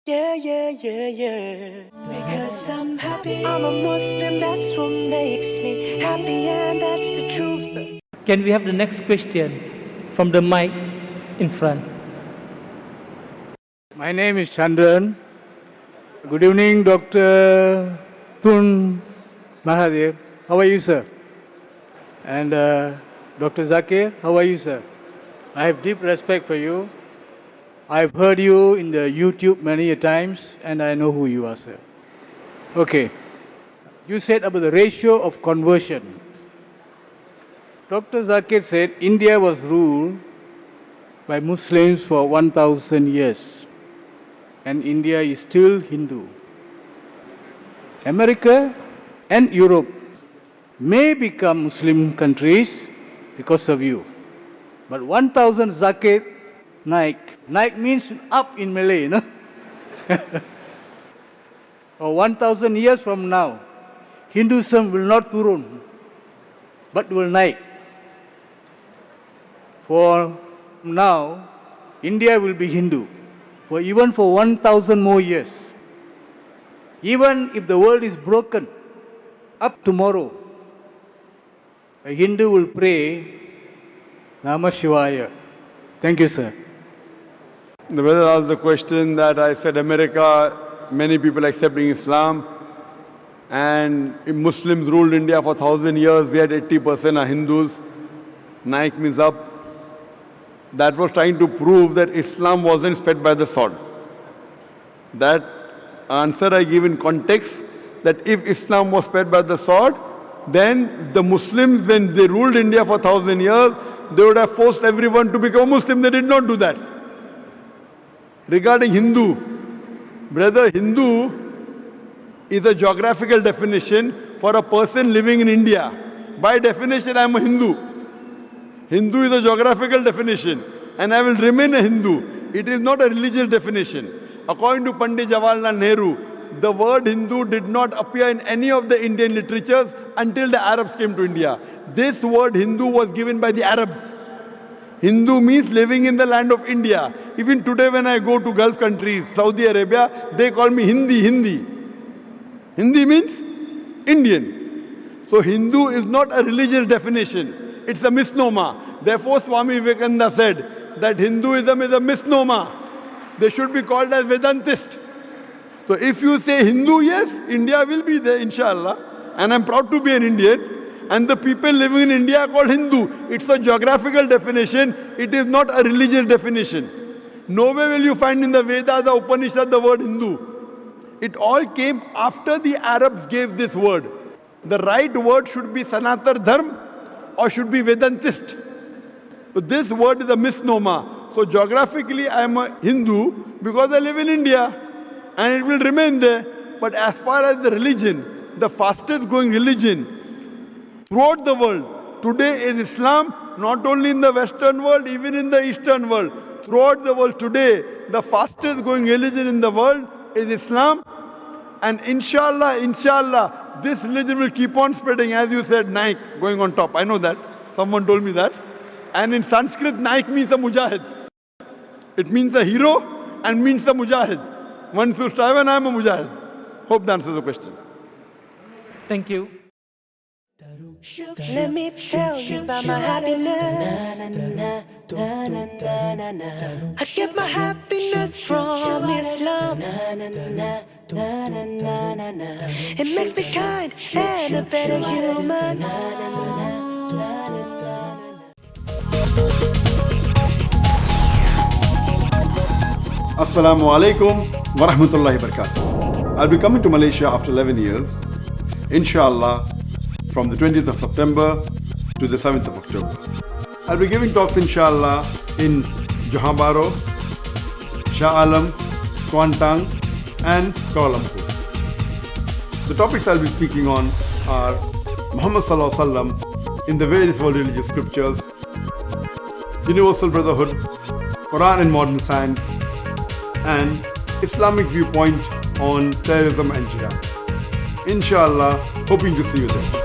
Yeah, yeah, yeah, yeah. Because I'm happy. I'm a Muslim, that's what makes me happy, and that's the truth. Can we have the next question from the mic in front? My name is Chandran. Good evening, Dr. Tun Mahathir. How are you, sir? And Dr. Zakir, how are you, sir? I have deep respect for you. I've heard you in the YouTube many a times, and I know who you are, sir. Okay. You said about the ratio of conversion. Dr. Zakir said India was ruled by Muslims for 1,000 years, and India is still Hindu. America and Europe may become Muslim countries because of you. But 1,000 Zakir Naik. Naik means up in Malay, no? Or 1,000 years from now, Hinduism will not turun, but will naik. For now, India will be Hindu, even for 1,000 more years. Even if the world is broken up tomorrow, a Hindu will pray Namah Shivaya. Thank you, sir. The brother asked the question that I said America, many people accepting Islam, and if Muslims ruled India for 1,000 years, yet 80% are Hindus. Naik means up. That was trying to prove that Islam wasn't spread by the sword. That answer I give in context, that if Islam was spread by the sword, then the Muslims, when they ruled India for 1,000 years, they would have forced everyone to become Muslim. They did not do that. Regarding Hindu, brother, Hindu is a geographical definition for a person living in India. By definition, I am a Hindu. Hindu is a geographical definition, and I will remain a Hindu. It is not a religious definition. According to Pandit Jawaharlal Nehru, the word Hindu did not appear in any of the Indian literatures until the Arabs came to India. This word Hindu was given by the Arabs. Hindu means living in the land of India. Even today when I go to Gulf countries, Saudi Arabia, they call me Hindi. Hindi means Indian. So Hindu is not a religious definition. It's a misnomer. Therefore Swami Vivekananda said that Hinduism is a misnomer. They should be called as Vedantist. So if you say Hindu, yes, India will be there, inshallah. And I'm proud to be an Indian. And the people living in India are called Hindu. It's a geographical definition. It is not a religious definition. Nowhere will you find in the Vedas, the Upanishad, the word Hindu. It all came after the Arabs gave this word. The right word should be Sanatar Dharm or should be Vedantist. So this word is a misnomer. So geographically I am a Hindu because I live in India and it will remain there. But as far as the religion, the fastest growing religion throughout the world today is Islam, not only in the Western world, even in the Eastern world. Throughout the world today, the fastest growing religion in the world is Islam. And inshallah, this religion will keep on spreading. As you said, Naik, going on top. I know that. Someone told me that. And in Sanskrit, Naik means a mujahid. It means a hero and means a mujahid. One should strive, and I am a mujahid. Hope that answers the question. Thank you. Let me tell you about my happiness. I get my happiness from Islam. It makes me kind and a better human. Assalamu alaikum wa rahmatullahi wa barakatuh. I'll be coming to Malaysia after 11 years, inshallah, from the 20th of September to the 7th of October. I'll be giving talks, inshallah, in Johor Bahru, Shah Alam, Kuantan, and Kuala Lumpur. The topics I'll be speaking on are Muhammad Sallallahu Alaihi Wasallam in the various world religious scriptures, universal brotherhood, Quran and modern science, and Islamic viewpoint on terrorism and jihad. Inshallah, hoping to see you there.